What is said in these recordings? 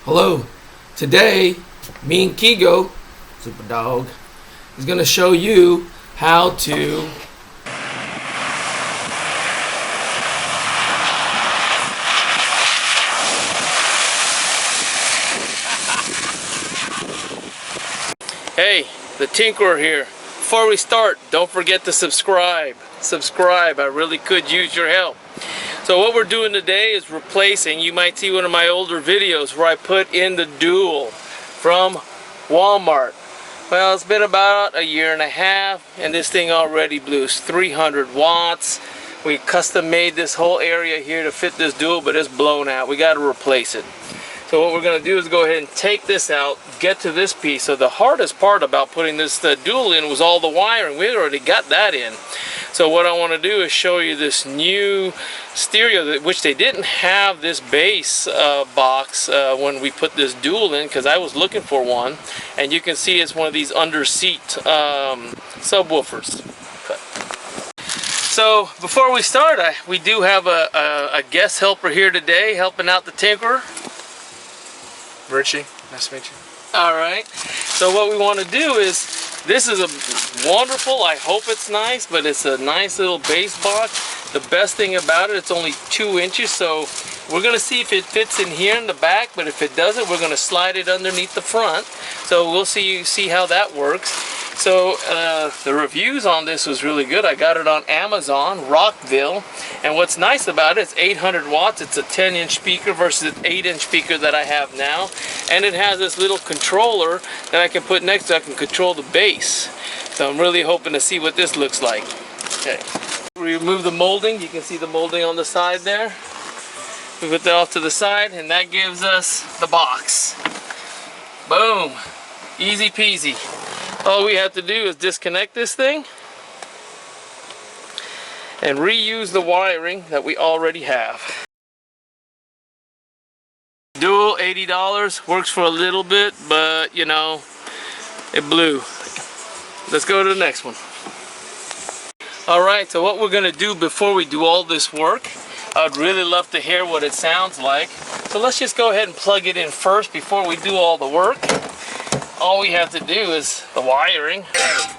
Hello. Today, me and Kigo, Super Dog, is going to show you how to Hey, the Tinkerer here. Before we start, don't forget to subscribe. I really could use your help. So what we're doing today is replacing, you might see one of my older videos where I put in the Dual from Walmart. Well, it's been about a year and a half and this thing already blew. It's 300 watts. We custom made this whole area here to fit this Dual, but it's blown out. We got to replace it. So what we're going to do is go ahead and take this out, get to this piece. So the hardest part about putting this Dual in was all the wiring. We already got that in. So what I want to do is show you this new stereo, which they didn't have this bass box when we put this Dual in, because I was looking for one. And you can see it's one of these Underseat subwoofers. So before we start, we do have a guest helper here today helping out the Tinkerer. Richie, nice to meet you. Alright, so what we want to do is, this is a wonderful, I hope it's nice, but it's a nice little bass box. The best thing about it, it's only 2 inches, so we're going to see if it fits in here in the back, but if it doesn't, we're going to slide it underneath the front. So we'll see how that works. So the reviews on this was really good. I got it on Amazon, Rockville, and what's nice about it, it's 800 watts. It's a 10-inch speaker versus an 8-inch speaker that I have now, and it has this little controller that I can put next to it. I can control the bass. So I'm really hoping to see what this looks like. Okay, remove the molding. You can see the molding on the side there. We put that off to the side, and that gives us the box. Boom, easy peasy. All we have to do is disconnect this thing and reuse the wiring that we already have. Dual, $80, works for a little bit, but you know, it blew. Let's go to the next one. Alright, so what we're going to do before we do all this work, I'd really love to hear what it sounds like. So let's just go ahead and plug it in first before we do all the work. All we have to do is the wiring.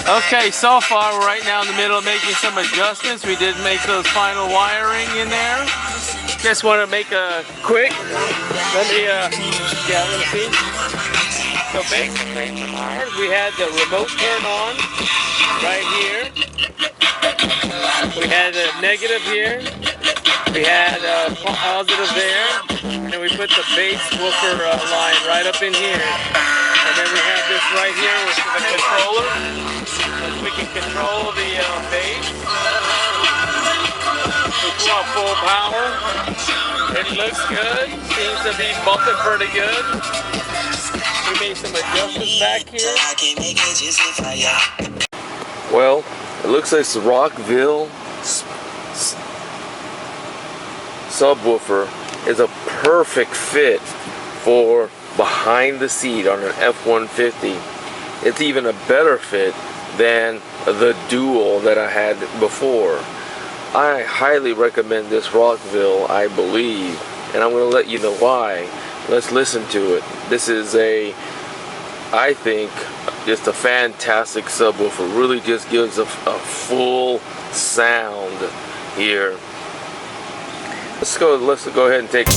Okay, so far we're right now in the middle of making some adjustments. We did make those final wiring in there. Just want to make a quick. Let me see. So basically, we had the remote turn on right here. We had a negative here. We had a positive there. And we put the bass woofer line right up in here. And then we have this right here with the controller. So we can control the bass. We want full power. It looks good. Seems to be bumping pretty good. We made some adjustments back here. Well, it looks like the Rockville subwoofer is a perfect fit for behind the seat on an F-150. It's even a better fit than the Dual that I had before. I highly recommend this Rockville, I believe, and I'm going to let you know why. Let's listen to it. This is I think, just a fantastic subwoofer. Really just gives a full sound here. Let's go ahead and take